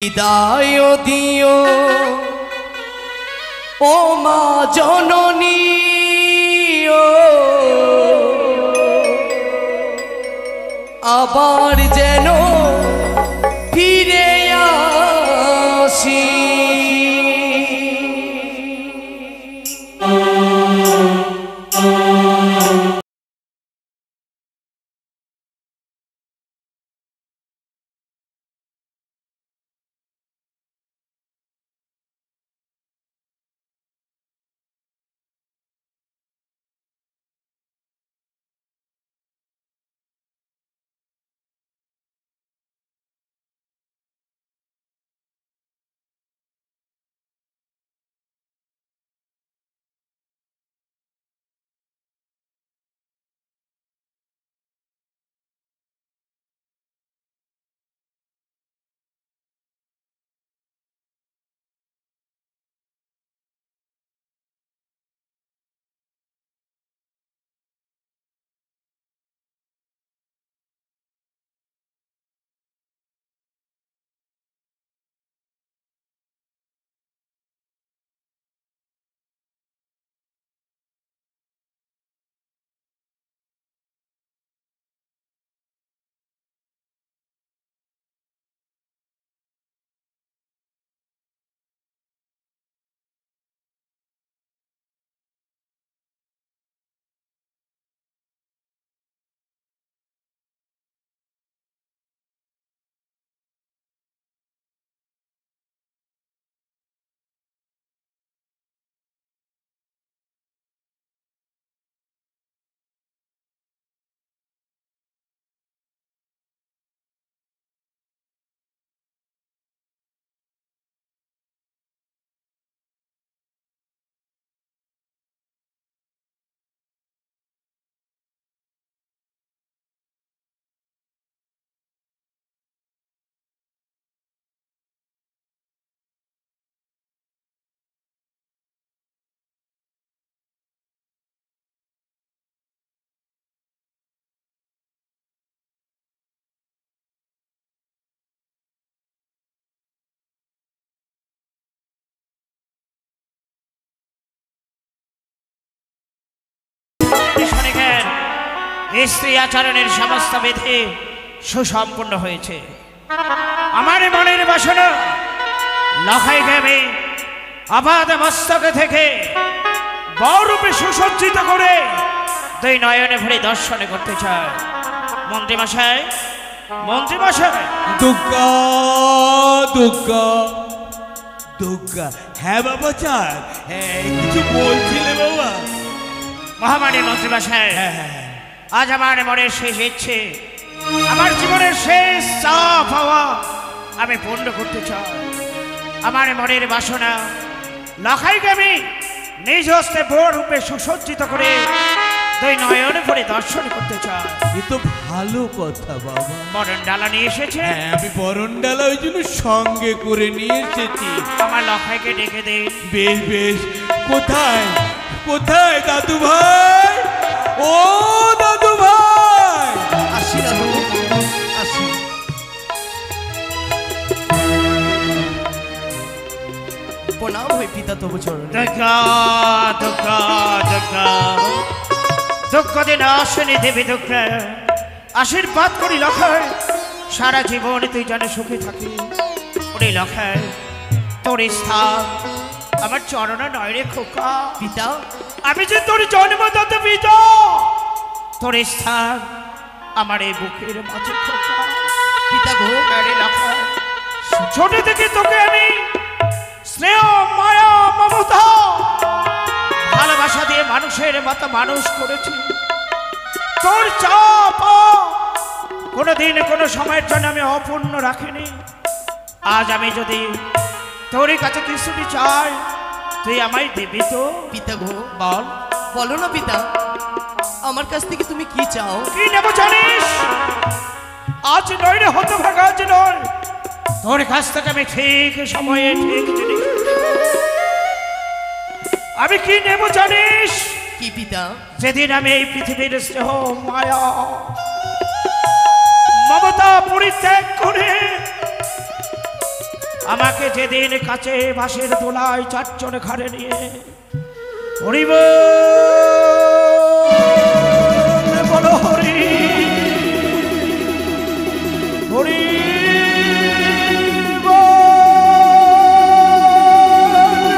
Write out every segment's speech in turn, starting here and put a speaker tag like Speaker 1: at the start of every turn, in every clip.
Speaker 1: বিদায় দিও ও মা জননী আবার যেন ফিরে আসি।
Speaker 2: স্ত্রী আচরণের সমস্ত বিধি সুসম্পন্ন হয়েছে। আমার মনের বাসনা লখাইকে আমি আপাত মস্তকে থেকে বড়রূপে সুসজ্জিত করে দুই নয়নে ভরে দর্শনে করতে চায়। মন্ত্রীমশাই, মন্ত্রীমশাই।
Speaker 3: দুর্গা দুর্গা দুর্গা। হ্যাঁ বাবা চার, কিছু বলছিলে বাবা?
Speaker 2: মহামান্য মন্ত্রীমশাই,
Speaker 3: হ্যাঁ,
Speaker 2: আজ আমার মনের শেষ ইচ্ছে, আমার জীবনের শেষ চা পাওয়া আমি পূর্ণ করতে চাই। আমার মনের বাসনা লখাইকে আমি নিজ হস্তে বড় রূপে সুসজ্জিত করে দুই নয়নে ভরে দর্শন করতে চাই।
Speaker 3: এ তো ভালো কথা বাবা।
Speaker 2: বরণ ডালা নিয়ে এসেছে?
Speaker 3: হ্যাঁ, আমি বরণ ডালা ওই জন্য সঙ্গে করে নিয়ে এসেছি।
Speaker 2: আমার লখাইকে ডেকে দে।
Speaker 3: বেশ বেশ। কোথায় কোথায় দাদু ভাই? ও দাদু ভাই!
Speaker 1: আসি দাদু, আসি। প্রণাম হই পিতা তবু চরণে।
Speaker 2: দুর্গা দুর্গা দুর্গা, দুঃখ দিন আসেনি দেবী দুর্গা। আশীর্বাদ করি লখাই, সারা জীবন তুই যেন সুখে থাকি। ওরে লখাই, তোর স্থান আমার চরণ নয় রে খোকা।
Speaker 1: পিতা,
Speaker 2: আমি যে তোর জন্মদাতা পিতা, তোর স্থান আমার এই বুকের মাঝে খোকা।
Speaker 1: পিতা গো।
Speaker 2: আরে লখাই, ছোট থেকে তোকে আমি স্নেহ মায়া মমতা ভালোবাসা দিয়ে মানুষের মতো মানুষ করেছি। তোর চাপ কোনোদিন কোনো সময়ের জন্য আমি অপূর্ণ রাখিনি। আজ আমি যদি তোর কাছে কিছুটি চাই, তুই আমায় দিবি তো?
Speaker 1: পিতা গো,
Speaker 2: বল।
Speaker 1: বলো না পিতা, আমার কাছ থেকে তুমি কি চাও?
Speaker 2: কি নেব জানিস? আজ নয় রে হতভাগা, আজ নয়। তোর কাছ থেকে আমি ঠিক সময়ে ঠিক জিনিস। আমি কি নেব জানিস?
Speaker 1: কি পিতা?
Speaker 2: যেদিন আমি এই পৃথিবীর স্নেহ মায়া মমতা পরিত্যাগ করে আমাকে যেদিন কাছে বাঁশের দোলায় চারজন ঘাড়ে নিয়ে হরিব বলো হরি হরি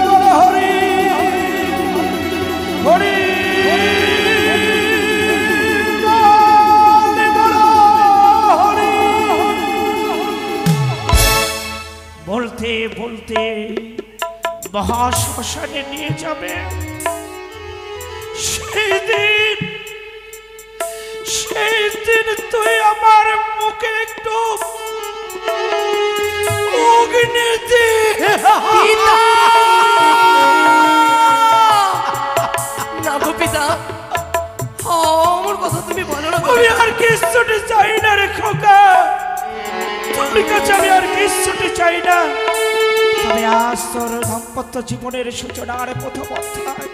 Speaker 2: বলো হরি হরি বলতে বলতে মহাশ্মশানে নিয়ে যাবে। সেই দিন তুই আমার মুখে একটু অগ্নি দে।
Speaker 1: না গো পিতা, আমার কথা তুমি বলো না।
Speaker 2: আমি আর কিছুটি চাই না রে খোকা, তোর কাছে আমি আর কিছুটি চাই না। তবে আজ তোর দাম্পত্য জীবনের সূচনার প্রথম অধ্যায়।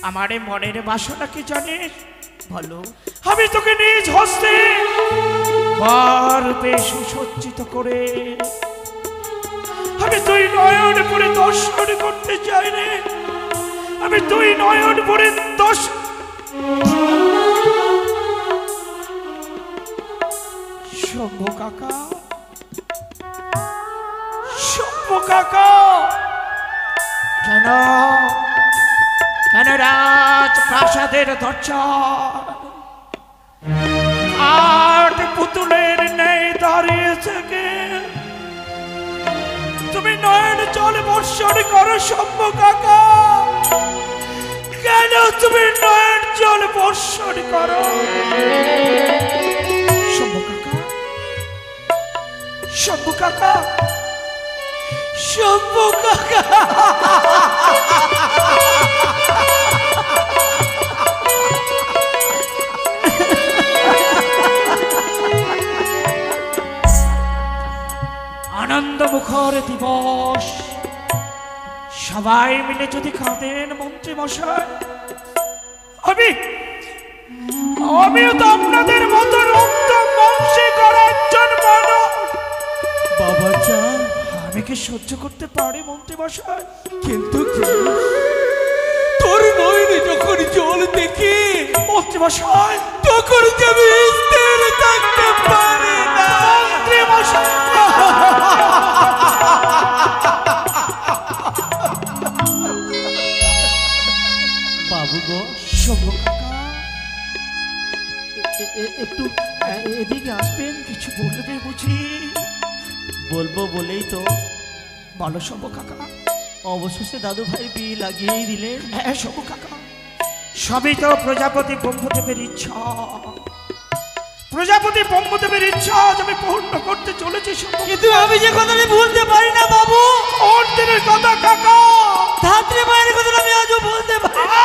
Speaker 2: আমার মনের বাসনা কি জানিস?
Speaker 1: বলো।
Speaker 2: আমি তোকে নিজ হস্তে গর্বে সুসজ্জিত করে আমি তুই নয়ন ভরে দর্শন করতে চাই রে। আমি তুই নয়ন ভরে শম্ভু কাকা, শম্ভু কাকা, কেন কেন রাজ প্রাসাদের দরজা আট পুতুলের নেই দাঁড়িয়েছে কে? তুমি নয়ন জল বর্ষণ করো শম্ভু কাকা, কেন তুমি নয়ন জল বর্ষণ করো? শম্ভু কাকা, শম্ভু কাকা, শম্ভু কাকা, আনন্দ মুখর দিবস, সবাই মিলে যদি কাঁদেন মন্ত্রী মশাই, আমিও তো আপনাদের মতো রক্ত মাংসে করা একজন মানুষ।
Speaker 3: বাবা চান,
Speaker 2: আমি কি সহ্য করতে পারি মন্ত্রী মশাই?
Speaker 3: কিন্তু তোর নয়নে যখন জল দেখি
Speaker 2: মন্ত্রী মশাই,
Speaker 3: তখন আমি স্থির থাকতে পারি না।
Speaker 2: মন্ত্রী মশাই,
Speaker 4: বাবু গো,
Speaker 2: শম্ভু কাকা,
Speaker 4: একটু এদিকে আসবেন?
Speaker 2: কিছু বলবে বুঝি?
Speaker 4: বলবো বলেই তো
Speaker 2: বলো শম্ভু কাকা।
Speaker 4: অবশেষে দাদু ভাই বিয়ে লাগিয়েই দিলেন।
Speaker 2: হ্যাঁ শম্ভু কাকা, সবই তো প্রজাপতি ব্রহ্মদেবের ইচ্ছা। প্রজাপতি ব্রহ্মদেবের ইচ্ছা আজ আমি পূর্ণ করতে চলেছি শম্ভু।
Speaker 4: কিন্তু আমি যে কথাটা ভুলতে পারি না বাবু।
Speaker 2: কোন দিনের কথা কাকা?
Speaker 4: ধাত্রী মায়ের কথা আমি আজও বলতে পারি না।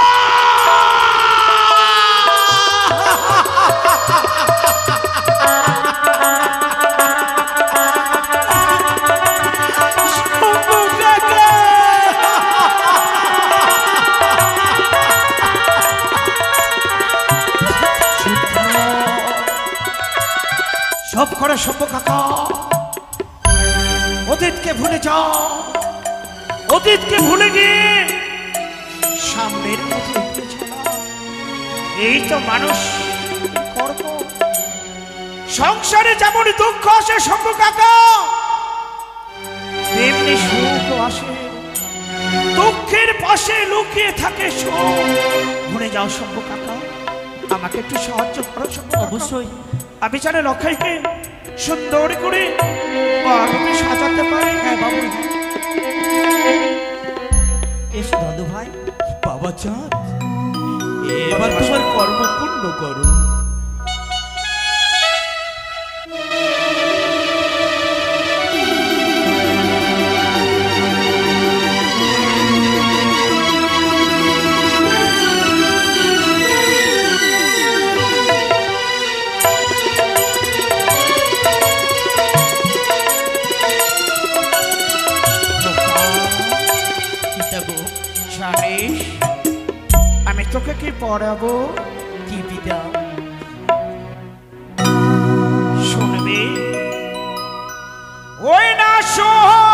Speaker 2: শম্ভু কাকা, সব করে শম্ভু কাকা, অতীতকে ভুলে যাও। অতীতকে ভুলে গিয়ে সামনের পথে এগিয়ে চলা, এই তো মানুষ কর্ম। সংসারে যেমন দুঃখ আসে শম্ভু কাকা, তেমনি সুখ আসে। দুঃখের পাশে লুকিয়ে থাকে সুখ। ভুলে যাও শম্ভু কাকা, আমাকে একটু সাহায্য করো শম্ভু কাকা।
Speaker 4: অবশ্যই।
Speaker 2: আমি যেন লক্ষাইকে সুন্দর করে বাড়িতে সাজাতে পারি।
Speaker 4: হ্যাঁ বাবু, এসো দাদু ভাই।
Speaker 3: বাবা চাঁদ, এবার তোমার কর্ম পূর্ণ করো।
Speaker 2: জানিস আমি তোকে কি পড়াবো?
Speaker 4: কি বিদ্যা?
Speaker 2: শুনবি? ওই না সোহা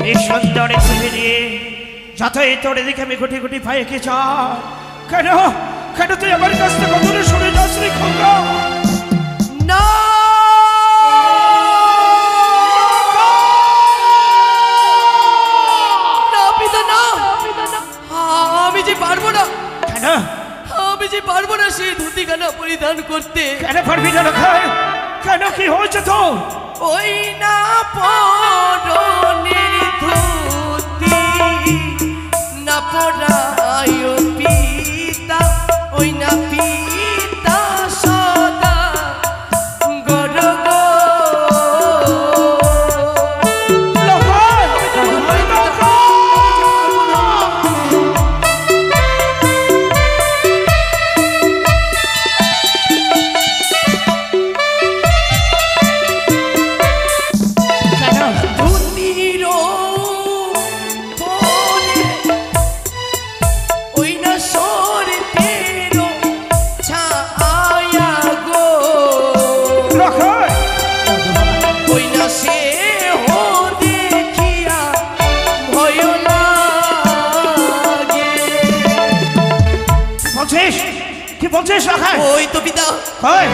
Speaker 2: এই সুন্দরে তুলে নিয়ে যতই তোর দিকে আমি গুটি গুটি পায়ে কে চাই কেন কেন তুই আমার কাছ থেকে দূরে সরে যাস রে খোকা
Speaker 1: না না পিতা না আমি যে পারবো না
Speaker 2: কেন
Speaker 1: আমি যে পারবো না সেই ধুতিখানা পরিধান করতে
Speaker 2: কেন পারবি না লখাই কেন কি হয়েছে তো
Speaker 1: ওই না পরনের ধুতি না পরায় পিতা ওই না পিতা সদা গরগ
Speaker 2: লখাই লখাই
Speaker 1: ধুতির পরে ওই না সরতের ছায়া গো
Speaker 2: লখাই
Speaker 1: ওই না সে হো দেখিয়া ভয় লাগে
Speaker 2: বলছিস কি বলছিস লখাই
Speaker 1: ওই তো পিতা
Speaker 2: কই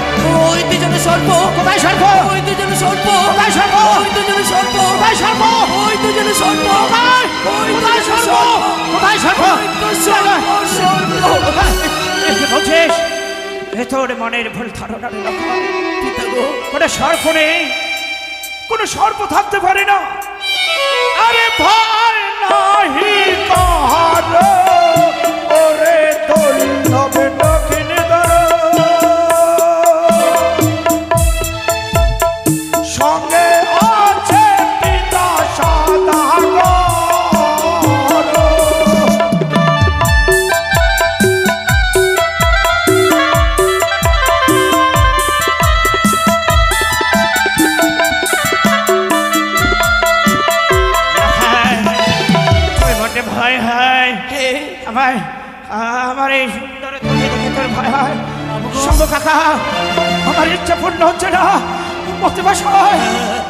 Speaker 1: ওই দুজনে সর্প
Speaker 2: কোথায় সর্প
Speaker 1: ওই দুজনে সর্প
Speaker 2: কোথায় সর্প
Speaker 1: ওই দুজনে সর্প
Speaker 2: কোথায় সর্প
Speaker 1: ওই দুজনে সর্প
Speaker 2: কোথায়
Speaker 1: ওই
Speaker 2: কোথায়
Speaker 1: দুজনে
Speaker 2: সর্প কোথায় সর্প
Speaker 1: ওই তো সর্প
Speaker 2: কি বলছিস এ তোর মনের ভুল ধারণা রে লখাই
Speaker 1: পিতা গো
Speaker 2: কোনো সর্প নেই কোনো সর্প থাকতে পারে না আরে ভয় নাহি কাহার ওরে দুর্লভ নখিন দর সঙ্গে আছে পিতা সদাগর ভয় হয়
Speaker 1: হে
Speaker 2: আমার আমার এই সুন্দর ধুতি দেখে তোর ভয় হয় শম্ভু কাকা আমার ইচ্ছা পূর্ণ হচ্ছে না মতে বাসায়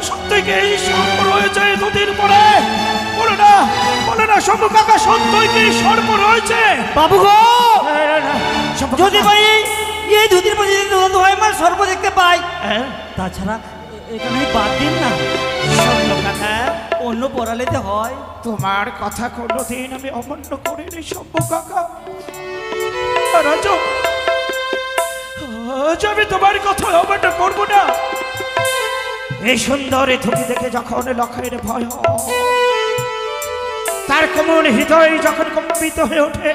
Speaker 2: সত্যি কি এই সর্প রয়েছে এই ধুতির পরে বলে না শম্ভু কাকা সত্যই কি সর্প রয়েছে
Speaker 4: বাবু গো
Speaker 2: শম্ভু
Speaker 4: যদি
Speaker 2: কাকা।
Speaker 4: পারি এই ধুতির মধ্যে যদি দাদু ভাই আমার সর্ব দেখতে পাই
Speaker 2: হ্যাঁ?
Speaker 4: তাছাড়া এখানে বাদ দিন না
Speaker 2: শম্ভু কাকা
Speaker 4: অন্য পড়ালেতে হয়
Speaker 2: তোমার কথা কোনোদিন আমি অমান্য করিনি শম্ভু কাকা আর আজ আমি তোমার কথা অমান্য করবো না এই সুন্দর এই ধুতি দেখে যখন লখাইয়ের ভয় হয় তার কোমল হৃদয় যখন কম্পিত হয়ে ওঠে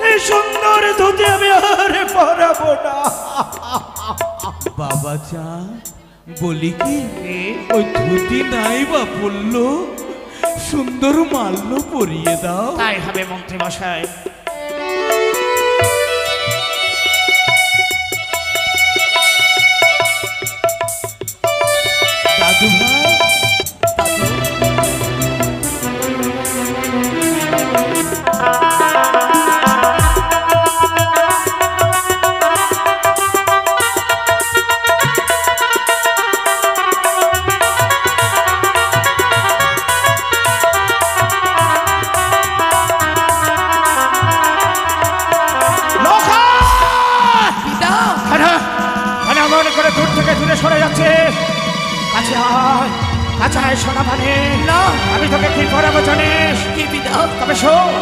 Speaker 2: এই সুন্দর ধুতি আমি আর পরাবো না
Speaker 3: বাবা চা বলি কি ওই ধুতি নাই বা পড়লো সুন্দর মাল্য পরিয়ে দাও
Speaker 2: তাই হবে মন্ত্রী মশাই
Speaker 3: দাদু ভাই
Speaker 1: পিতা
Speaker 2: মনে করে দূর থেকে দূরে সরে যাচ্ছে কাছে আয় কাছে আয় সোনা মানে
Speaker 1: না
Speaker 2: আমি তোকে কি করাবো জানিস
Speaker 1: কি পিতা
Speaker 2: তবে শোন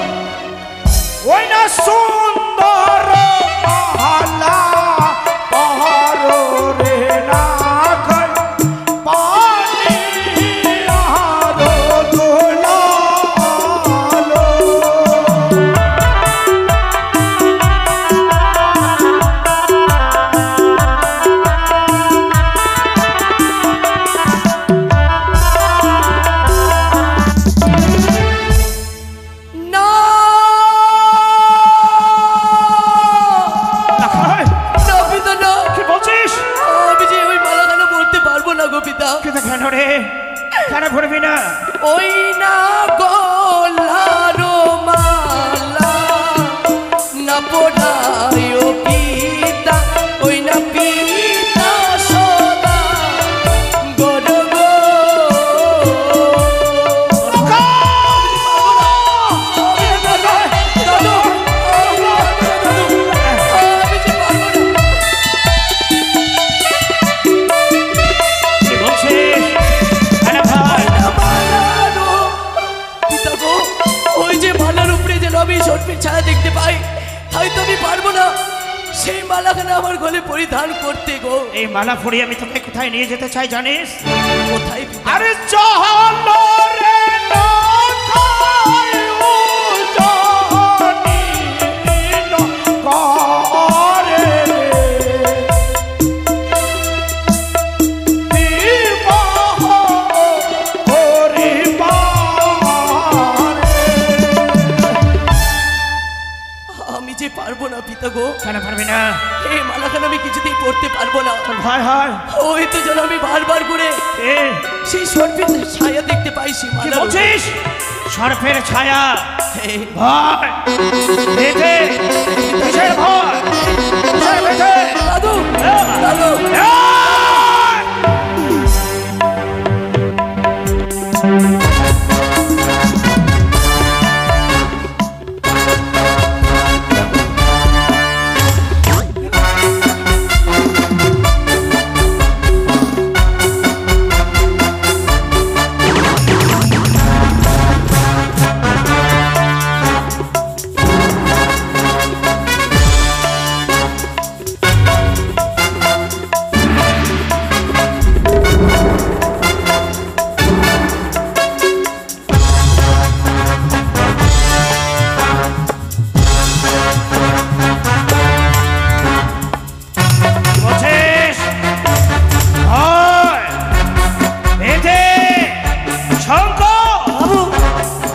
Speaker 2: ওই না সুন্দর মহল্লা পাহাড়ে না খাই পানি আরো দোলালো
Speaker 1: না
Speaker 2: লখাই,
Speaker 1: না পিতা না
Speaker 2: কি বলছিস
Speaker 1: আমি যে ওই মালাখানা পড়তে পারবো না গো পিতা
Speaker 2: কিন্তু কেন রে কেন ভরবি না
Speaker 1: ওই না গলারো মালা না পড়ায় পিতা ওই না পিতা সদা গরগ সেই মালাখানা আমার গলে পরিধান করতে গো।
Speaker 2: এই মালা পরিয়ে আমি তোকে কোথায় নিয়ে যেতে চাই জানিস?
Speaker 1: কোথায় পিতা?
Speaker 2: আরে চলো রে নৌকায় উজানি নৌকারে বিবাহ করিবারে।
Speaker 1: আমি যে পারবো না পিতা গো।
Speaker 2: কেন পারবি না?
Speaker 1: এই মালাখানা আমি কিছুতেই পড়তে পারবো না।
Speaker 2: তোর ভয় হয়?
Speaker 1: ওই তো যেন আমি বারবার করে
Speaker 2: এ
Speaker 1: সেই সর্পের ছায়া দেখতে পাই সেই
Speaker 2: কি
Speaker 1: মালার উপরে।
Speaker 2: বলছিস? সর্পের ছায়া?
Speaker 1: হ্যাঁ।
Speaker 2: ভয় পেতে কিসের ভয়? কিসের পেতে?
Speaker 1: দাদু দাদু
Speaker 2: বলছিস? ভয় পেতে শঙ্কর?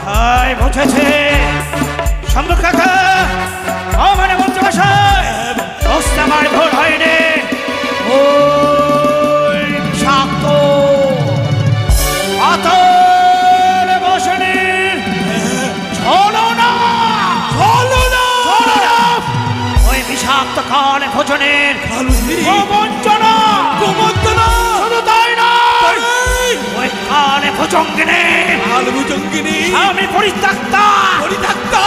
Speaker 2: ভয় বুঝেছে শম্ভু কাকা। ও মানে মন্ত্রমশাই, দোস্ত আমার ভুল হয়নি। ওই বিষাক্ত পাথর বসনে চলো না, চলো না, চলো না। ওই বিষাক্ত কাল ভোজনের কুমন্ত্রণা, কুমন্ত্রণা। শুধু তাই নয়, ওই কালে ভুজঙ্গিনী,
Speaker 3: আলভুজঙ্গিনী,
Speaker 2: আমি পরিত্যক্তা,
Speaker 3: পরিত্যক্তা,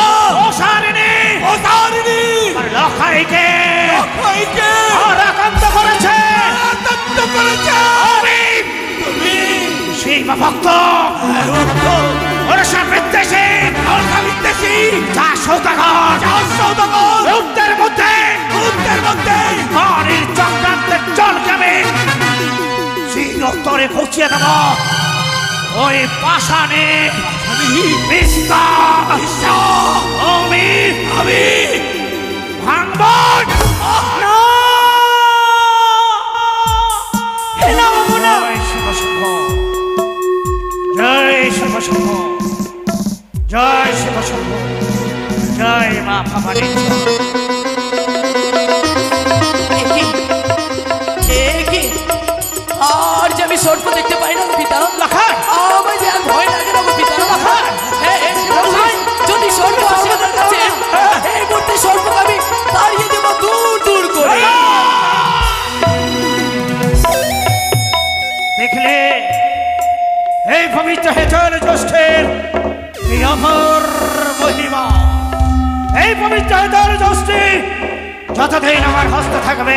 Speaker 2: অসারিণী,
Speaker 3: অসারিণী,
Speaker 2: আর লখাইকে
Speaker 3: লখাইকে
Speaker 2: আক্রান্ত করেছে,
Speaker 3: আক্রান্ত করেছে।
Speaker 2: আমি শিবা ভক্ত, ওরসা বিদ্বেষী,
Speaker 3: অলকা বিদ্বেষী,
Speaker 2: যা সৌদাগর, উত্তর মধ্যে,
Speaker 3: উত্তর মধ্যে
Speaker 2: পানির চক্রান্তের জলকে আমি চিরতরে পৌঁছিয়ে দেব। ওই পাষাণে বিস্তার আমি ভাঙব না। জয় শিব শম্ভ, জয় শিব শম্ভ, জয় শিব শম্ভ, জয় মা ভবানী।
Speaker 1: আর যে আমি সর্প দেখতে পাই না গো পিতা।
Speaker 2: লখাই,
Speaker 1: আমার যে আর ভয় লাগে না গো পিতা। যদি সর্প আসে আমার কাছে, এই মুহূর্তে সর্পকে আমি তাড়িয়ে দেবো দূর দূর করে।
Speaker 2: দেখলে এই পবিত্র হেতল জ্যৈষ্ঠের এই অমর মহিমা। এই পবিত্র হেতল জ্যৈষ্ঠী যতদিন আমার হস্ত থাকবে,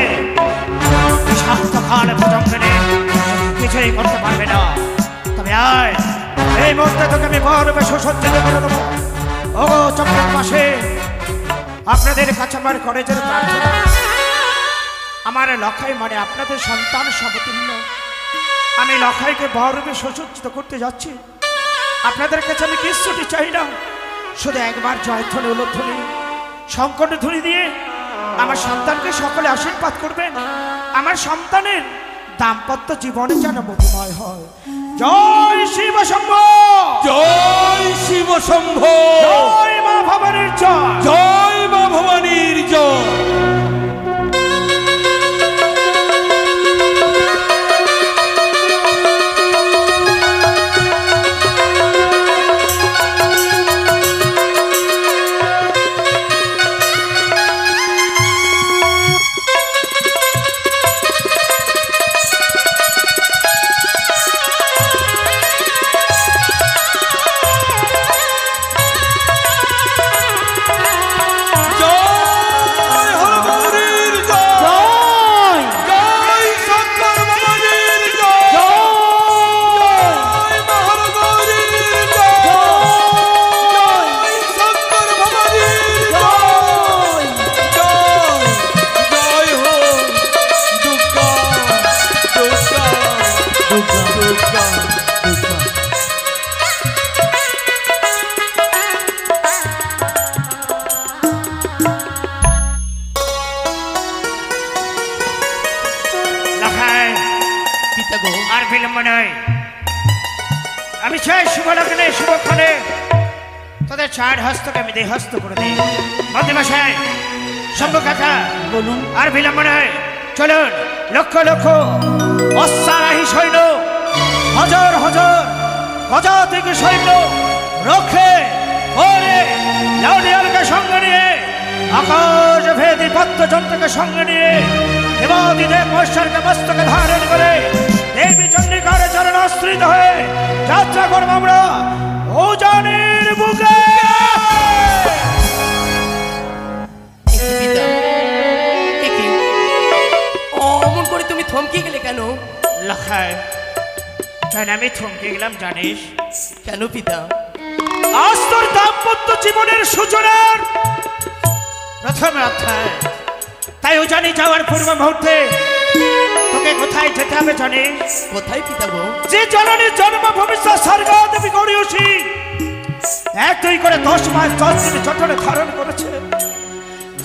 Speaker 2: শান্তকাল ভুজঙ্গিনী কিছুই করতে পারবে না। তবে আয়, এই মুহূর্তে তোকে আমি গর্বে সুসজ্জিত করে দেবো। ও চক্রের পাশে আপনাদের কাছে আমার কলেজের প্রার্থনা, আমার লখাই মানে আপনাদের সন্তান সমতুল্য। আমি লখাইকে গর্বে সুসজ্জিত করতে যাচ্ছি। আপনাদের কাছে আমি কিছুটি চাই না, শুধু একবার জয়ধ্বনি উলধ্বনি শঙ্কর ধ্বনি দিয়ে আমার সন্তানকে সকলে আশীর্বাদ করবেন। আমার সন্তানের দাম্পত্য জীবনে যেন মধুময় হয়। জয় শিব শম্ভ,
Speaker 3: জয় শিব শম্ভ,
Speaker 2: জয় মা ভবানীর জয়,
Speaker 3: জয় মা ভবানীর জয়।
Speaker 2: আমি চাই শুভ লগ্নে শুভক্ষণে তোদের চার হস্তকে আমি দেহস্ত করে দিই। মন্ত্রীমশাই, শম্ভু কাকা,
Speaker 4: বলুন।
Speaker 2: আর বিলম্ব নয়, চলুন। লক্ষ লক্ষ অশ্বারাহী সৈন্য, হাজার হাজার গজাতিক সৈন্য রক্ষে ওরে লাউডিয়ালকে সঙ্গে নিয়ে, আকাশ ভেদী পদ্মযন্ত্রকে সঙ্গে নিয়ে, দেবাদিদেব মহেশ্বরকে মস্তকে ধারণ করে দেবী চন্ডিকার চরণাশ্রিত হয়ে যাত্রা করবো আমরা উজানির বুকে।
Speaker 1: পিতা, অমন করে তুমি থমকে গেলে কেন?
Speaker 2: লখায়, কেন আমি থমকে গেলাম জানিস?
Speaker 1: কেন পিতা?
Speaker 2: আজ তোর দাম্পত্য জীবনের সূচনার প্রথম অধ্যায়, তাই উজানি যাওয়ার পূর্ব মুহূর্তে তোকে কোথায় যেতে হবে জানিস?
Speaker 1: কোথায় পিতা গো?
Speaker 2: যে জননীর জন্মভূমি স্বর্গা দেবী গৌরীয়সী 1-2 করে 10 মাস 10 দিন জঠরে ধারণ করেছে,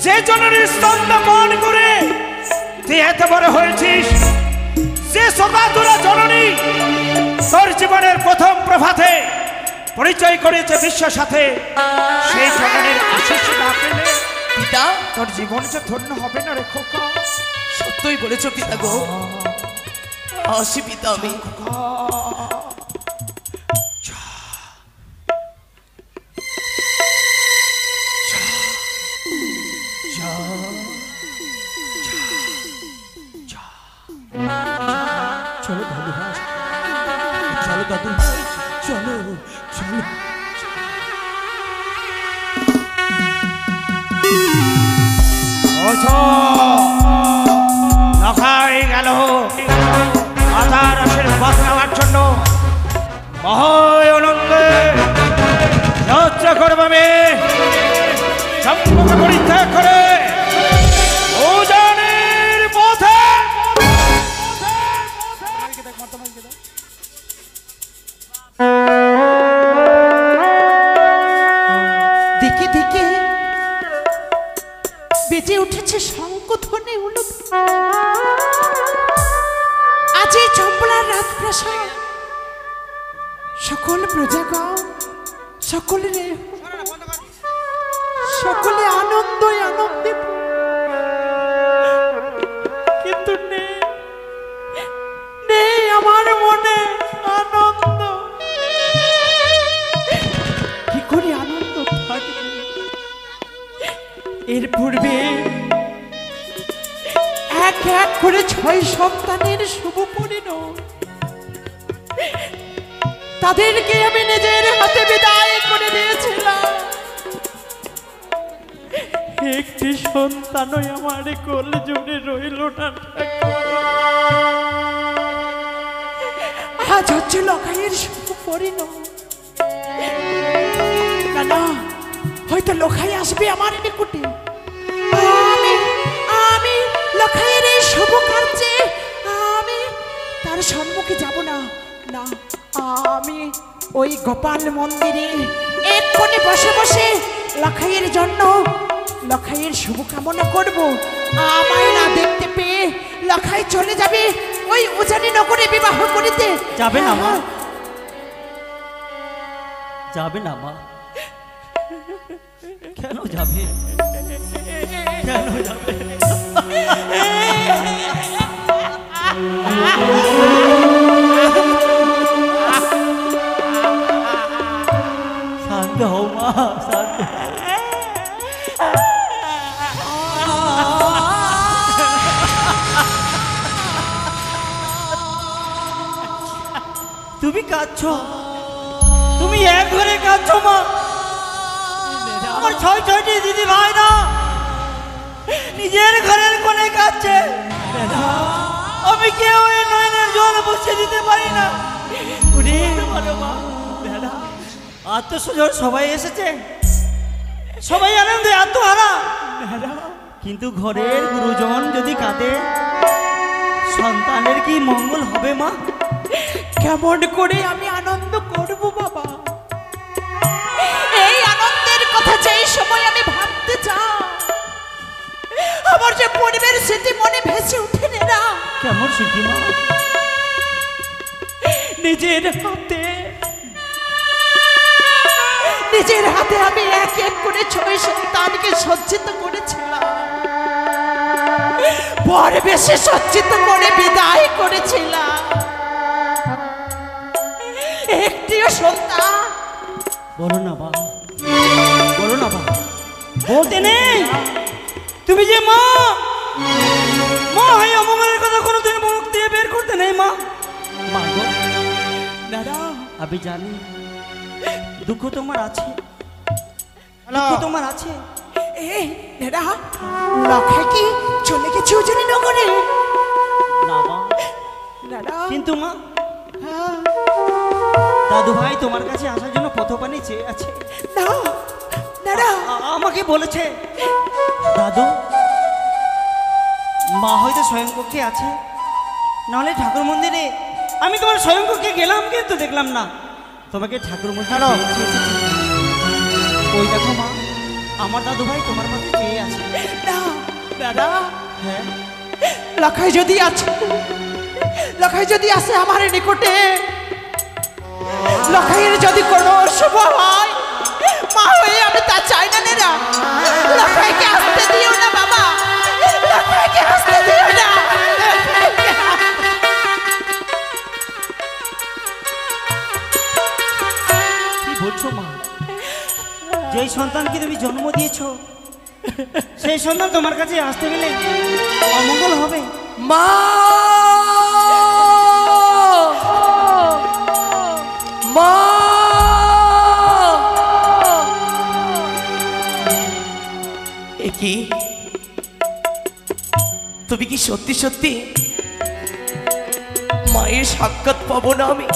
Speaker 2: যে জননীর স্তন্য পান করে তুই এত বড় হয়েছিস, যে সদাতুরা জননী তোর জীবনের প্রথম প্রভাতে পরিচয় করেছে বিশ্বের সাথে, সেই জননীর আশীষ না পেলে
Speaker 1: পিতা,
Speaker 2: তোর জীবন যে ধন্য হবে না রে খোকা।
Speaker 1: সত্যই বলেছ পিতা গো। আসি পিতা আমি।
Speaker 3: চলো দাদু ভাই, চলো দাদু, চলো চলো।
Speaker 2: লখাই গেল মাতার আশীর্বাদ নেওয়ার জন্য মহায় আনন্দে যাত্রা করবো আমি সম্পূর্ণ পরিত্যাগ করে উজানির পথে।
Speaker 5: দিকে দিকে বেজে উঠেছে শঙ্খধ্বনি হলো। আজ এই চম্পলার রাজপ্রাসাদ, সকল প্রজাগণ সকলে সকলে আনন্দে আনন্দে, কিন্তু নেই নেই আমার মনে আনন্দ। কি করে আনন্দ থাকবে? এর পূর্বে এক এক করে 6 সন্তানের শুভ পরিণত, তাদেরকে আমি নিজের হাতে বিদায় করে দিয়েছিলাম। একটি সন্তানই আমার কোল জুড়ে রইল না। আজ হচ্ছে লখাইয়ের শুভ পরিণত। না না, হয়তো লখাই আসবে আমার নিকটে। আমি আমি লখাইয়ের এই শুভ কার্যে আমি তার সম্মুখে যাব না। না, আমি ওই গোপাল মন্দিরে এক কোণে বসে বসে লখাইয়ের জন্য লখাইয়ের শুভ কামনা করব। আমায় না দেখতে পেয়ে লখাই চলে যাবে ওই উজানি নগরে বিবাহ করিতে।
Speaker 4: যাবে না মা, যাবে না মা। কেন যাবে? কেন যাবে? শান্ত হও মা, শান্ত হও। তুমি কাঁদছো, তুমি এক ঘরে কাঁদছো মা। আমার 6-6টি দিদি ভাই না নিজের ঘরের কোণে কাঁদছে। আমি কেউ এই নয়নের জল বসে দিতে পারি না। আত্মস্বজন সবাই এসেছে, সবাই আনন্দে আত্মহারা, কিন্তু ঘরের গুরুজন যদি কাঁদে সন্তানের কি মঙ্গল হবে মা?
Speaker 5: কেমন করে আমি আনন্দ করব বাবা? এই আনন্দের কথা যেই সময় আমি ভাবতে চাই, আমার যে পরিবের স্মৃতি মনে ভেসে উঠে না।
Speaker 4: কেমন স্মৃতি মা?
Speaker 5: নিজের হাতে নিজের হাতে আমি এক এক করে 6 সন্তানকে সজ্জিত করেছিলাম, বর বেশে সজ্জিত করে বিদায় করেছিলাম। একটিও সন্তান
Speaker 4: বলো না বা, বলো না বা, বলতে নেই তুমি যে মা, মা হয়ে অমঙ্গলের কথা কোনোদিন মুখ দিয়ে বের করতে নেই। মা মা গো,
Speaker 5: দাদা
Speaker 4: আমি জানি দুঃখ তোমার আছে, দুঃখ তোমার আছে।
Speaker 5: এই দাদা, লখাই কি চলে গেছে উজানি নগরে?
Speaker 4: না মা,
Speaker 5: দাদা
Speaker 4: কিন্তু মা
Speaker 5: হ্যাঁ,
Speaker 4: দাদু ভাই তোমার কাছে আসার জন্য পথপানি চেয়ে আছে।
Speaker 5: না দাদা,
Speaker 4: আমাকে বলেছে দাদু মা হয়তো স্বয়ংকক্ষে আছে, নাহলে ঠাকুর মন্দিরে। আমি তোমার স্বয়ংকক্ষে গেলাম কিন্তু দেখলাম না, তোমাকে ঠাকুর মন্দিরে পেয়েছি এসেছি। ওই দেখো মা, আমার দাদু ভাই তোমার কাছে চেয়ে আছে।
Speaker 5: না দাদা,
Speaker 4: হ্যাঁ
Speaker 5: লখাই যদি আছে, লখাই যদি আসে আমার নিকটে, লখাইয়ের যদি কোনো অশুভ হয়, মা হয়ে আমি তা চাই না। নেরা লখাইকে আসতে দিও না বাবা, লখাইকে আসতে দিও না।
Speaker 4: কি বলছো মা? যেই সন্তানকে তুমি জন্ম দিয়েছো সেই সন্তান তোমার কাছে আসতে গেলে অমঙ্গল হবে।
Speaker 1: মা, মা, এ কি? তুমি কি সত্যি সত্যি মায়ের সাক্ষাৎ পাবো না আমি?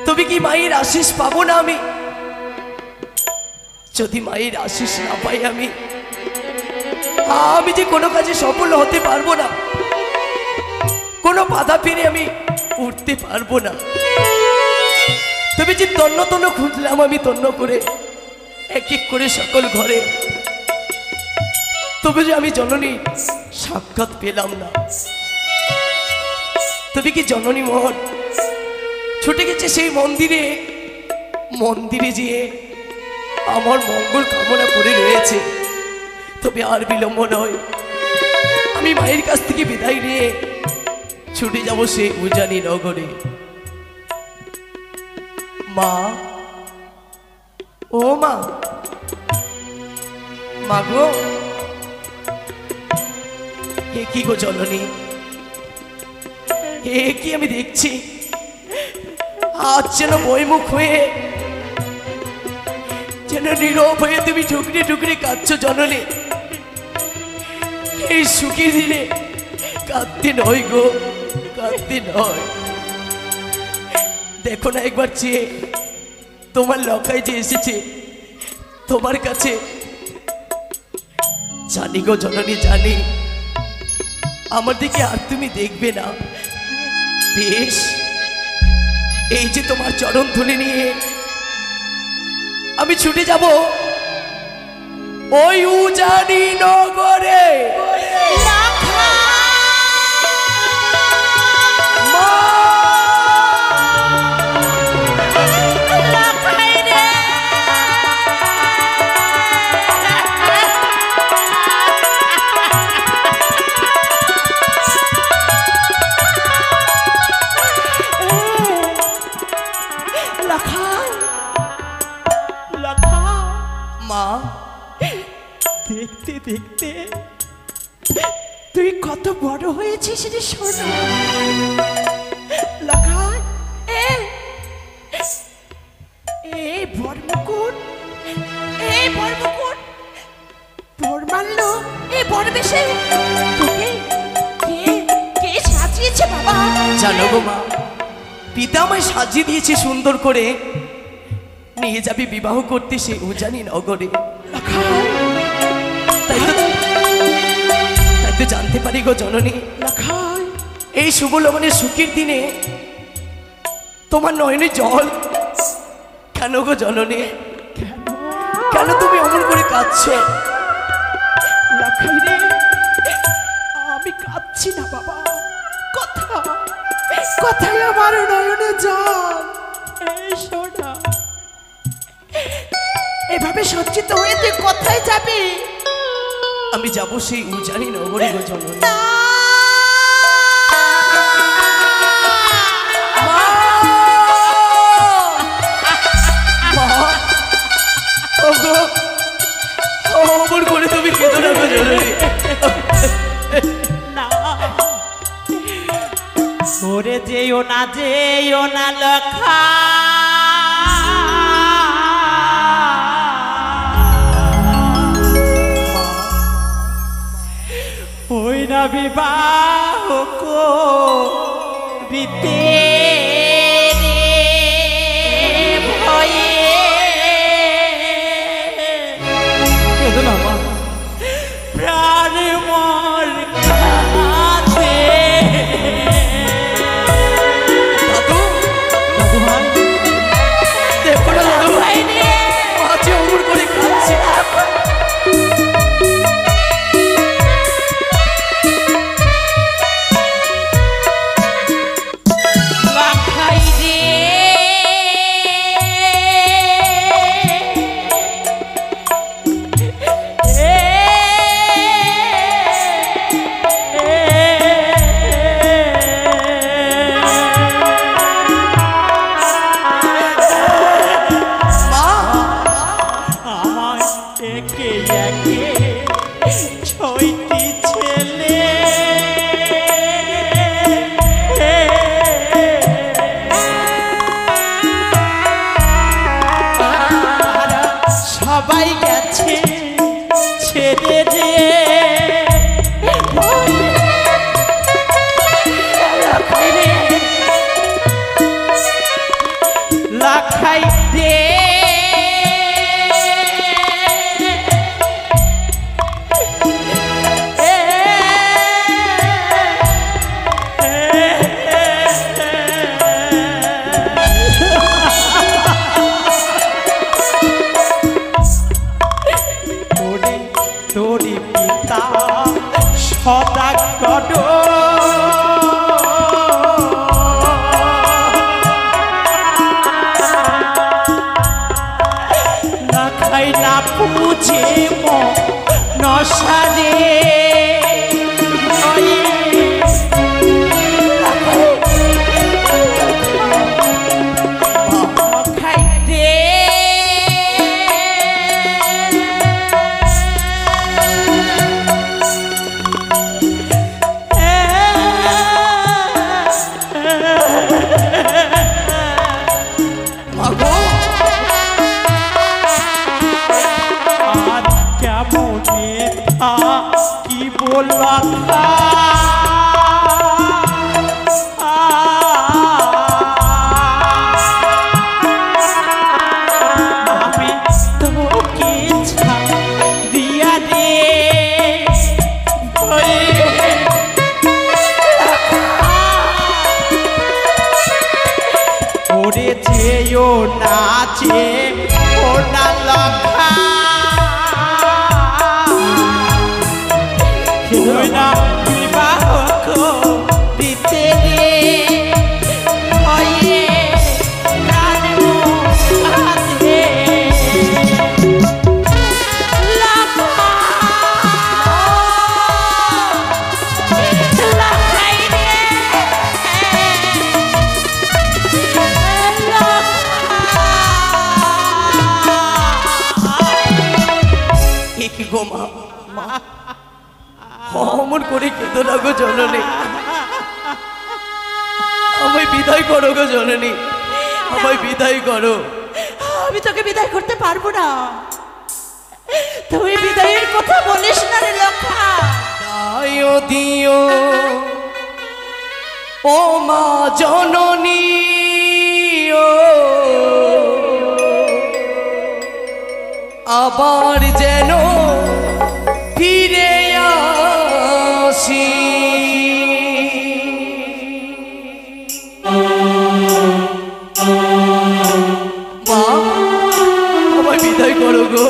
Speaker 1: তুমি কি মায়ের আশিস পাবো না আমি? যদি মায়ের আশিস না পাই আমি, আমি যে কোনো কাজে সফল হতে পারবো না, কোনো বাধা পেরে আমি উঠতে পারবো না। তবে যে তন্ন তন্ন খুঁজলাম আমি, তন্ন করে এক এক করে সকল ঘরে, তবে যে আমি জননী সাক্ষাৎ পেলাম না। তবে কি জননী মোহন ছুটে গেছে সেই মন্দিরে, মন্দিরে যেয়ে আমার মঙ্গল কামনা করে রয়েছে। তবে আর বিলম্ব নয়, আমি মায়ের কাছ থেকে বিদায় নিয়ে ছুটে যাব সে উজানি নগরে। মা, ও মা, মা গো, এ কি গো জননী, এ কি আমি দেখছি? আজ যেন বইমুখ হয়ে, যেন নীরব হয়ে তুমি ঠুকরে ঠুকরে কাঁদছো জননী। এই সুখী দিনে কাঁদতে নয় গো, কাঁদতে নয়। দেখো না একবার চেয়ে, তোমার লখাই যে এসেছে তোমার কাছে। জানি গো জননী, জানি আমার দিকে আর তুমি দেখবে না। বেশ, এই যে তোমার চরণ ধুলি নিয়ে আমি ছুটে যাব ওই উজানি নগরে। মা,
Speaker 5: দেখতে দেখতে তুই কত বড় হয়েছিস রে সোনা। লখাই, এই বরমুকুট, এই বরমুকুট বর মানলো, এই বর বেশে তোকে কে সাজিয়েছে বাবা?
Speaker 1: জানো গো মা, পিতা আমায় সাজিয়ে দিয়েছে সুন্দর করে, নিয়ে যাবি বিবাহ করতে সেই উজানি নগরে। তাই তো জানতে পারি গো জননী,
Speaker 5: লখাই,
Speaker 1: এই শুভ লগনের সুখের দিনে তোমার নয়নে জল কেন গো জননী? কেন তুমি অমন করে কাঁদছো?
Speaker 5: লখাই রে, আমি কাঁদছি না বাবা, কথায় আমার নয়নে জল। এই সোনা, সজ্জিত হয়ে তুই কোথায় যাবি?
Speaker 1: আমি যাব সেই উজানি নগরে গো জননী।
Speaker 5: না!
Speaker 1: মা! মা! ওগো! অমর করে তুমি কেঁদো না গো জননী।
Speaker 4: ওরে যেও না লখা, ওই না বিবাহ করিতে ভয়ে প্রাণ মর কাছে।
Speaker 1: দাদু!
Speaker 4: দাদু ভাই,
Speaker 1: দেখো না দাদু ভাই নিয়ে মাঝে অমর করে কাঁদছে।
Speaker 4: লাখাই রে
Speaker 1: মা!
Speaker 4: আমার একে একে ছয়টি ছেলে, তারা সবাই গেছে ছেড়ে যে লাখাই দে তোরি পিতা সদা কড না খাই না পুছে নসারে খাই দে
Speaker 1: মা গো!
Speaker 4: আর কেমন কি বললা আমি তোকে দিয়া রে ওরে যেও নাচে ও না লখা, ওই না বিবাহ করিতে রে ভয়ে প্রাণ কাঁদে। লখা, লখাই রে,
Speaker 1: এ কি গো মা! মা! অমর করে কেঁদো না গো জননী। আমায় বিদায় করো গো জননী, আমায় বিদায় করো।
Speaker 5: আমি তোকে বিদায় করতে পারবো না। তুই বিদায়ের কথা বলিস না রে লক্ষা।
Speaker 1: দায় দিও ও মা জননী, ও আবার যেন ফিরে আসি। মা, আমায় বিদায় করো গো।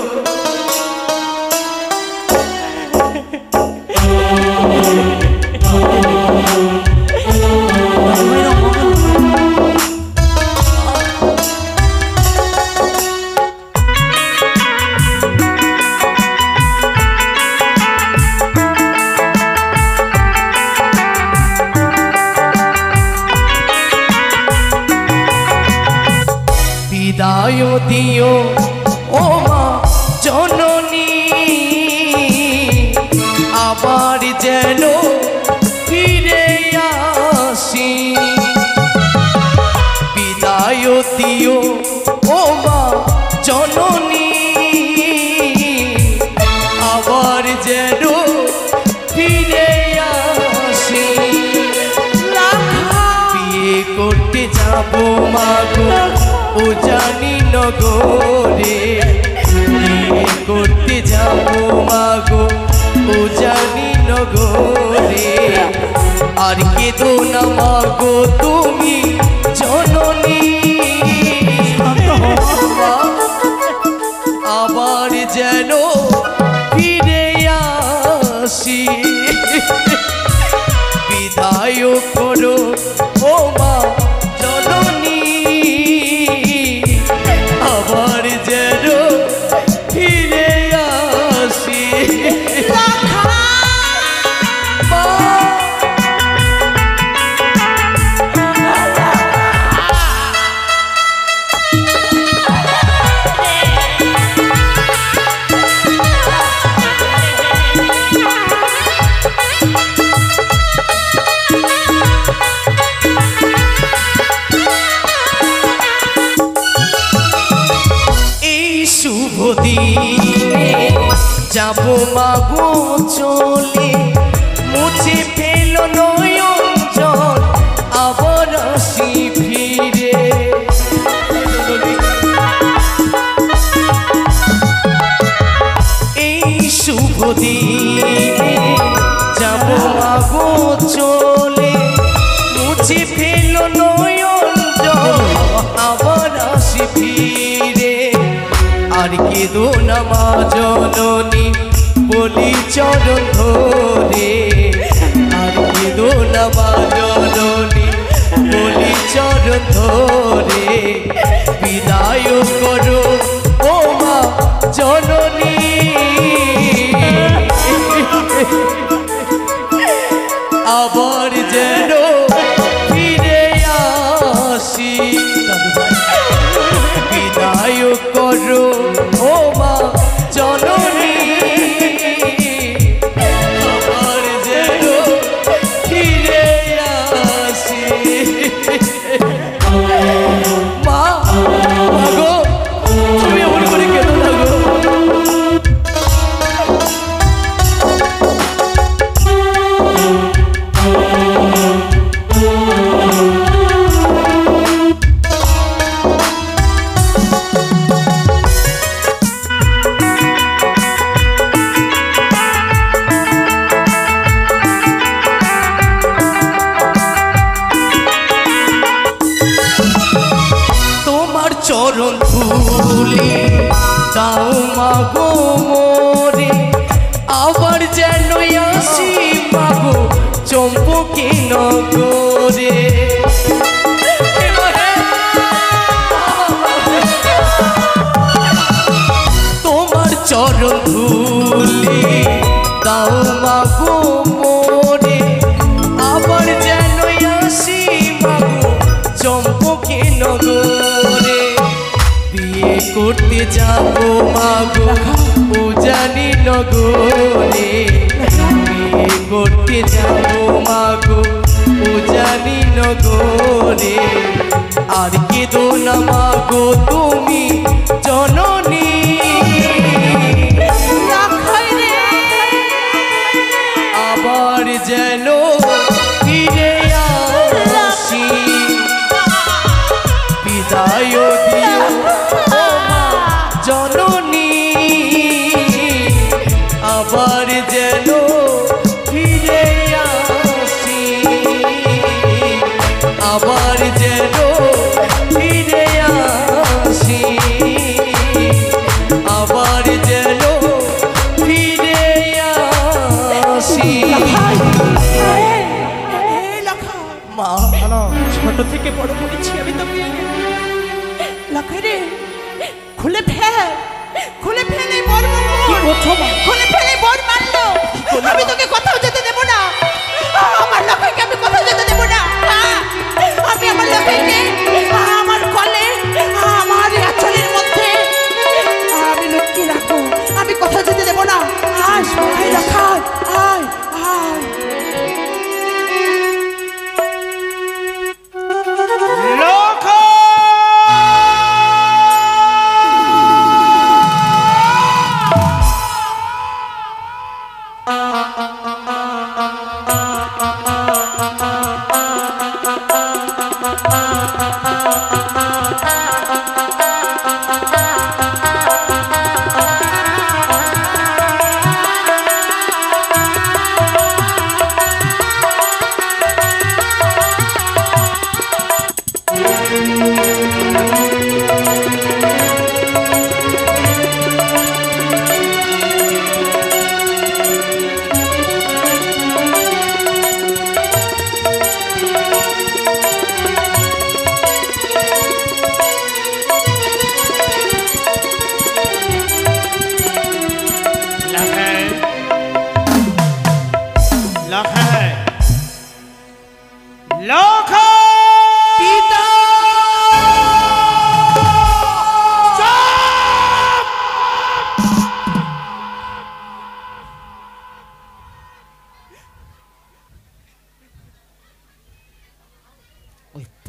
Speaker 1: বিদায় দিও ও মা জননী, আবার যেন ফিরে আসি। বিদায় দিও ও মা জননী, আবার যেন ফিরে আসি। বিয়ে করতে যাবো মাগো ও জানি নগরে, বিয়ে করতে যাবো মাগো ও জানি নগরে। আর কেঁদো না মাগো তুমি জননী, আবার যেন ফিরে আসি। বিদায় করো ও মা জননী, আবার যেন ফিরে আসি। যাবো মাগো চলে, মুছে ফেলো নয়ন জল, আবার আসি ফিরে। এই শুভ দিনে যাবো মাগো চলে, মুছে ফেলো নয়ন জল, আবার আসি ফিরে। আর কেঁদো না মা জননী বলি চরণ ধরে, আর কেঁদো না মা জননী বলি চরণ ধরে। বিদায় করো ও মা জননী, আবার যেন ফিরে আসি। বিদায় করো ও মা জননী, আবার যেন ফিরে আসি। মা গো তুমি এমন করে কেন না গো? চরণ ধুলি দাও মাগো মোরে, আবার যেন আসি মাগো চম্পকে নগরে। তোমার চরণ ধুলি দাও মাগো মোরে, আবার যেন আসি মাগো চম্পকে নগরে। বিয়ে করতে যাবো মাগো ও জানি নগরে, বিয়ে করতে যাবো মাগো ও জানি নগরে। আর কেঁদো না মাগো তুমি জননী, আবার যেন ফিরে আসি। বিদায় দিও ও মা জননী, আবার যেন ফিরে আসি। আবার যেন ফিরে আসি, আবার যেন ফিরে আসি। মা
Speaker 5: ছোট থেকে বড় করেছি আমি তোকে। লখাই রে খুলে ফেল, খুলে ফেল এই বর মারলো, খুলে ফেল এই বর মারলো। আমি তোকে কোথাও যেতে দেবো না, আমার লখাইকে আমি কোথাও যেতে দেবো না। আমি আমার লখাইকে আমার কলে আমার এত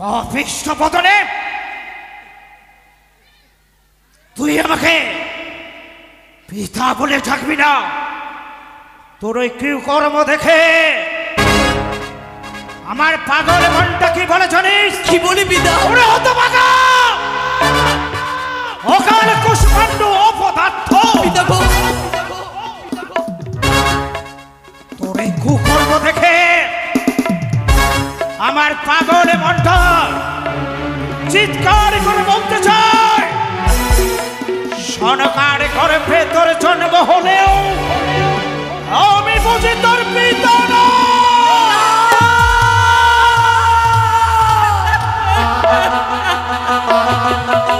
Speaker 2: পাপিষ্ঠ পতনে তুই আমাকে পিতা বলে ডাকবি না। তোর ওই কর্ম দেখে আমার পাগল মনটা কি বলে জানিস?
Speaker 1: কি বলি পিতা?
Speaker 2: ওরে হতভাগা, অকাল কুষ্মাণ্ড অপদার্থ,
Speaker 1: পিতা গো,
Speaker 2: তোর এই কুকর্ম দেখে আমার পাগল মনটা চিৎকার করে বলতে চায়, সনকার ঘরে ভেতর জন্ম হলেও আমি বুঝি তোর পিতা না।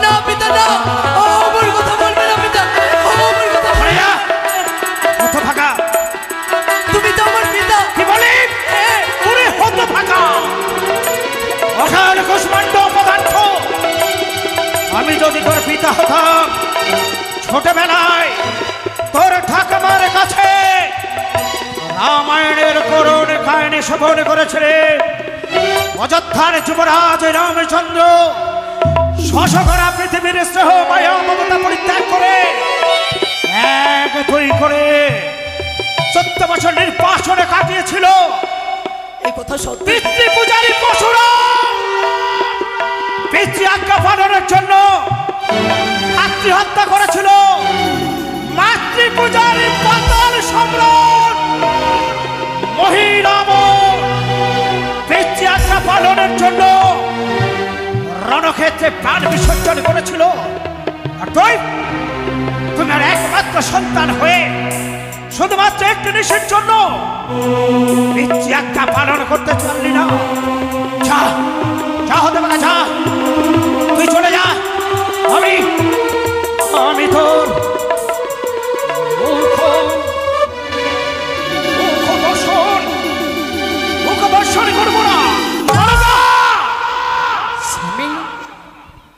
Speaker 1: না পিতা না, আমার কথা বলবে না পিতা, আমার কথা বলবে না।
Speaker 2: হতভাগা,
Speaker 1: তুমি তো আমার পিতা।
Speaker 2: কি বলি? ওরে হতভাগা, অকাল কুষ্মাণ্ড পদার্থ, আমি যদি তোর পিতা হতাম ছোটবেলায় তোর ঠাকুমার কাছে রামায়ণের করুণ কাহিনী শ্রবণ করেছিলে। অযোধ্যার যুবরাজ রামচন্দ্র শশকরা পৃথিবীর স্নেহ মায়া মমতা পরিত্যাগ করে এক দুই করে 14 বছর নির্বাসনে কাটিয়েছিল।
Speaker 1: এই কথা সত্যি?
Speaker 2: পিতৃ পূজারী পশুরা পিতৃ আজ্ঞা পালনের জন্য মাতৃহত্যা করেছিল। মাতৃ পূজারী পাতাল সম্রাট মহিরাম পিতৃ আজ্ঞা পালনের জন্য রণক্ষেত্রে প্রাণ বিসর্জন করেছিল। আর তোমার একমাত্র সন্তান হয়ে শুধুমাত্র একটি নিষের জন্য পিতৃ আজ্ঞা পালন করতে পারলি না। যা যা, হতে পারে যা, তুই চলে যা। আমি তোর মুখ দর্শন করবো না।
Speaker 1: স্বামী,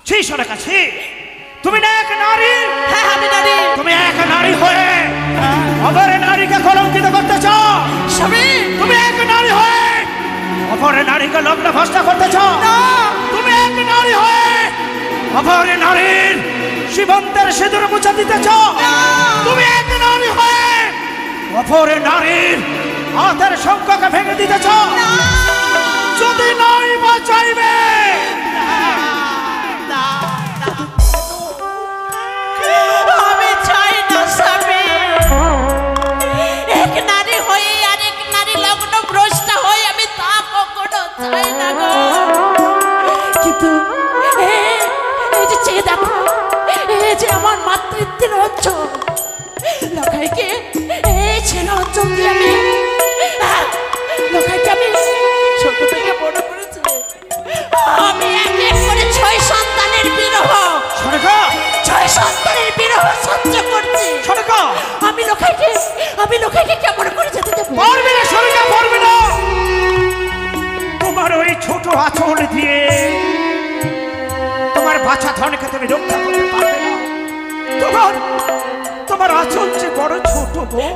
Speaker 2: সেই কাছে তুমি না এক নারী?
Speaker 1: হ্যাঁ আমি নারী।
Speaker 2: তুমি এক নারী হয়ে অপর নারীকে কলঙ্কিত করতে চাও।
Speaker 1: স্বামী,
Speaker 2: তুমি এক নারী হয়ে অপর নারীকে লগ্ন ভ্রষ্ট করতে চাও। তুমি এক নারী হয়ে অপর নারীর জীবন্তের সিঁদুর মুছে দিতে চাও। তুমি এক নারী হয়ে অপর নারীর হাতের সংখ্যাকে ভেঙে দিতে চাও। যদি নাই বা চাইবে
Speaker 5: আমি চাই না স্বামী, এক নারী হয়ে আরেক নারী লগ্ন ভ্রষ্ট হয়ে আমি তা কখনো চাই না গো। কিন্তু এই যে চেয়ে দেখো, এই যে আমার মাতৃত্বের অঞ্চল, লখাইকে এই ছেলে অঞ্চল দিয়ে আমি লখাইকে আমি ছোট থেকে বড় করেছি। আমি এক এক করে 6 সন্তানের বিরহ, 6 সন্তানের বিরহ সহ্য করছি। আমি লোকাইকে কেমন করে যেতে দেবো?
Speaker 2: পারবে না সরকার, পারবে না। তোমার ওই ছোট আঁচল দিয়ে তোমার বাচ্চা ধনকে তুমি রক্ষা করতে পারবে না। তোমার আঁচল যে বড় ছোট গো,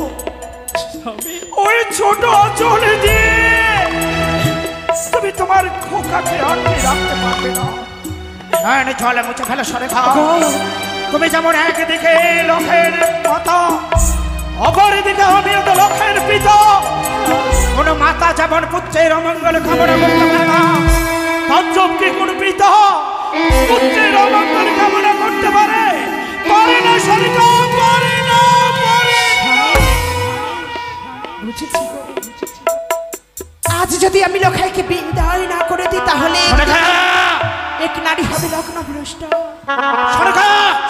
Speaker 2: ওই ছোট আঁচল দিয়ে তুমি তোমার খোকাকে আটকে রাখতে পারবে না। নয়নে জলে মুছে ফেলে সরে খাও। তুমি যেমন একদিকে লখের মাতা, অপরদিকে আমি তো লখের পিতা। কোন মাতা যেমন পুত্রের অমঙ্গল কামনা করতে পারে না, তদ্রূপ কি কোন পিতা পুত্রের অমঙ্গল কামনা করতে পারে? পারে না সরিতা, পারে না, পারে না।
Speaker 5: বুঝেছি গো, বুঝেছি। আজ যদি আমি লখাইকে বিদায় না করে দিই তাহলে এক নারী হবে লগ্ন ভ্রষ্ট।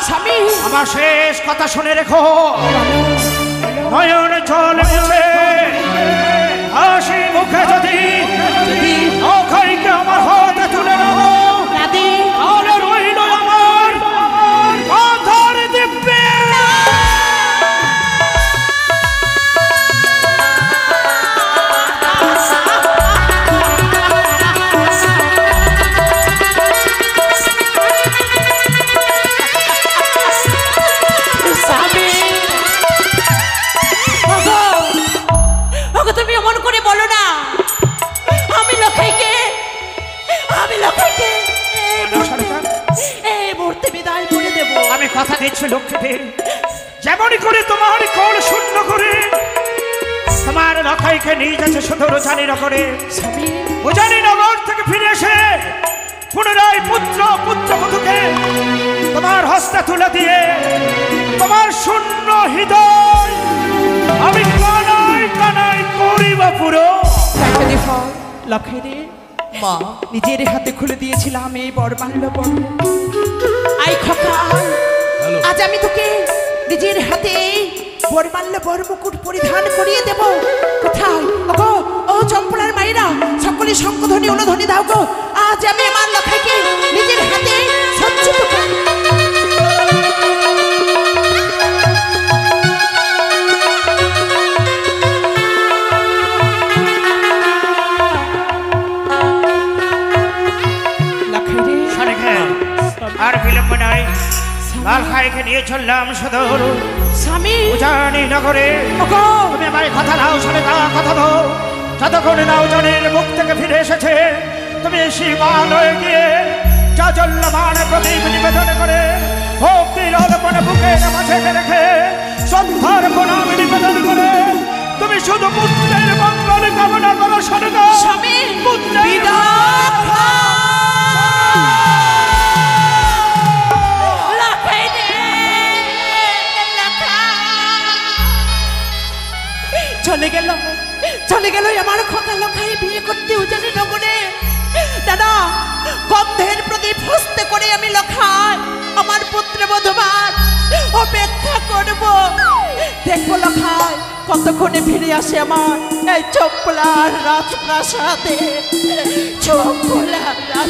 Speaker 5: স্বামী,
Speaker 2: আমার শেষ কথা শুনে রেখো। নয়ন জল মুছে হাসি মুখে যদি লখাইকে আমার হাতে তুলে নেবো,
Speaker 5: দাদি
Speaker 2: তাহলে রইল আমার মাথার দিব্যে।
Speaker 5: স্বামী, ওগো তুমি অমন করে বলো না।
Speaker 2: কথা দিচ্ছি লক্ষ্মীতে, যেমনই করে তোমার কোল শূন্য করে তোমার লখাইকে নিয়ে যাচ্ছে সুদূর উজানিনগরে।
Speaker 5: স্বামী
Speaker 2: উজানিনগর থেকে ফিরে এসে পুনরায় পুত্র পুত্রবধূকে তোমার হস্তে তুলে দিয়ে তোমার শূন্য হৃদয় আমি কানাই কানাই করিব পুরো।
Speaker 5: দেখে দেখ লক্ষ্মী রে,
Speaker 1: মা
Speaker 5: নিজের হাতে খুলে দিয়েছিলাম এই বরমাল্য বর্ম। আই খোকা, আজ আমি তোকে নিজের হাতে বরমাল্য বরমুকুট পরিধান করিয়ে দেব। কোথায় ওগো ও চম্পলার মায়েরা, সকলে শঙ্খধ্বনি অনুধ্বনি দাও গো। আজ আমি আমার লক্ষ্মীকে নিজের হাতে সজ্জিত করি।
Speaker 2: আর বিলম্ব নাই, লালখাইকে নিয়ে চললাম সুদূর
Speaker 5: স্বামী
Speaker 2: উজানিনগরে।
Speaker 5: ওগো
Speaker 2: তুমি আমার কথা নাও, শুনে তা কথা দাও। যতক্ষণ না উজানের মুখ থেকে ফিরে এসেছে, তুমি সীমালয়ে গিয়ে চাচল্যমান প্রদীপ নিবেদন করে ভক্তির অর্পণে বুকের মাঝে রেখে শ্রদ্ধার প্রণাম নিবেদন করে তুমি শুধু পুত্রের মঙ্গল কামনা করো। শুনে দাও
Speaker 5: স্বামী
Speaker 2: পুত্রের
Speaker 5: বিদায়। চলে গেল আমার খোকা লখাই বিয়ে করতে উজানিনগরে। দাদা গন্ধের প্রদীপ হস্তে করে আমি লখাই আমার পুত্র বধূবার অপেক্ষা করব। দেখবো লখাই কতক্ষণে ফিরে আসে আমার এই চম্পলার রাজপ্রাসাদে। চম্পলার